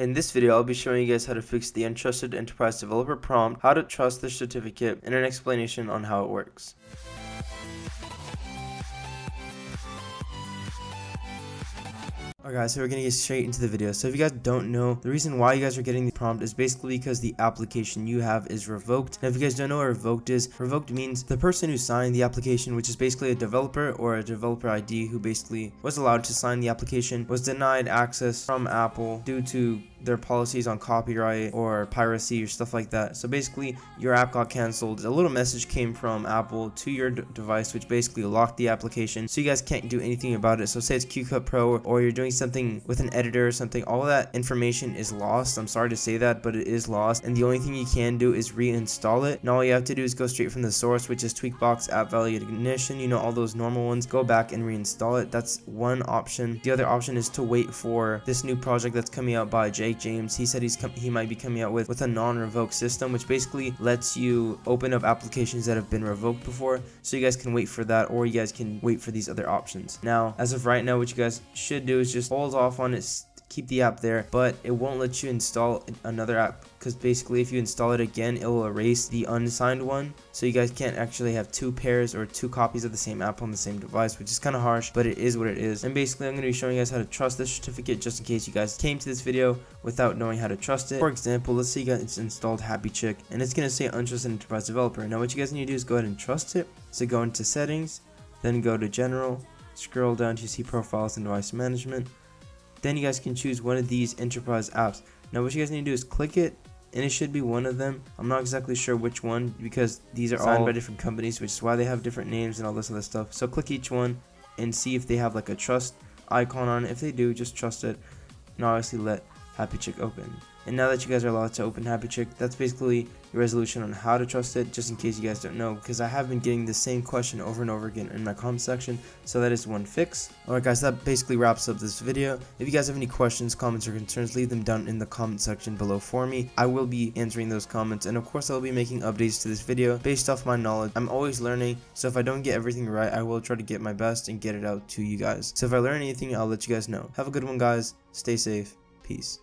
In this video, I'll be showing you guys how to fix the Untrusted Enterprise Developer prompt, how to trust the certificate, and an explanation on how it works. Alright guys, so we're gonna get straight into the video. So if you guys don't know, the reason why you guys are getting the prompt is basically because the application you have is revoked. And if you guys don't know what revoked is, revoked means the person who signed the application, which is basically a developer or a developer ID who basically was allowed to sign the application, was denied access from Apple due to their policies on copyright or piracy or stuff like that. So basically your app got canceled. A little message came from Apple to your device which basically locked the application, so you guys can't do anything about it. So say it's QCut Pro or you're doing something with an editor or something, all of that information is lost. I'm sorry to say that, but it is lost, and the only thing you can do is reinstall it. And all you have to do is go straight from the source, which is Tweakbox, App Value Ignition, you know, all those normal ones. Go back and reinstall it. That's one option. The other option is to wait for this new project that's coming out by James. He said he might be coming out with a non-revoke system, which basically lets you open up applications that have been revoked before. So you guys can wait for that, or you guys can wait for these other options. Now, as of right now, what you guys should do is just hold off on it, keep the app there, but it won't let you install another app, because basically if you install it again, it will erase the unsigned one. So you guys can't actually have two pairs or two copies of the same app on the same device, which is kind of harsh, but it is what it is. And basically I'm going to be showing you guys how to trust this certificate, just in case you guys came to this video without knowing how to trust it. For example, let's say you guys installed Happy Chick and it's going to say Untrusted Enterprise Developer. Now what you guys need to do is go ahead and trust it. So go into settings, then go to general, scroll down to see profiles and device management. Then you guys can choose one of these enterprise apps. Now what you guys need to do is click it, and it should be one of them. I'm not exactly sure which one, because these are signed by different companies, which is why they have different names and all this other stuff. So click each one and see if they have like a trust icon on it. If they do, just trust it, and obviously let Happy Chick open. And now that you guys are allowed to open Happy Chick, that's basically your resolution on how to trust it, just in case you guys don't know, because I have been getting the same question over and over again in my comment section. So that is one fix. Alright guys, that basically wraps up this video. If you guys have any questions, comments, or concerns, leave them down in the comment section below for me. I will be answering those comments, and of course I will be making updates to this video based off my knowledge. I'm always learning, so if I don't get everything right, I will try to get my best and get it out to you guys. So if I learn anything, I'll let you guys know. Have a good one guys, stay safe, peace.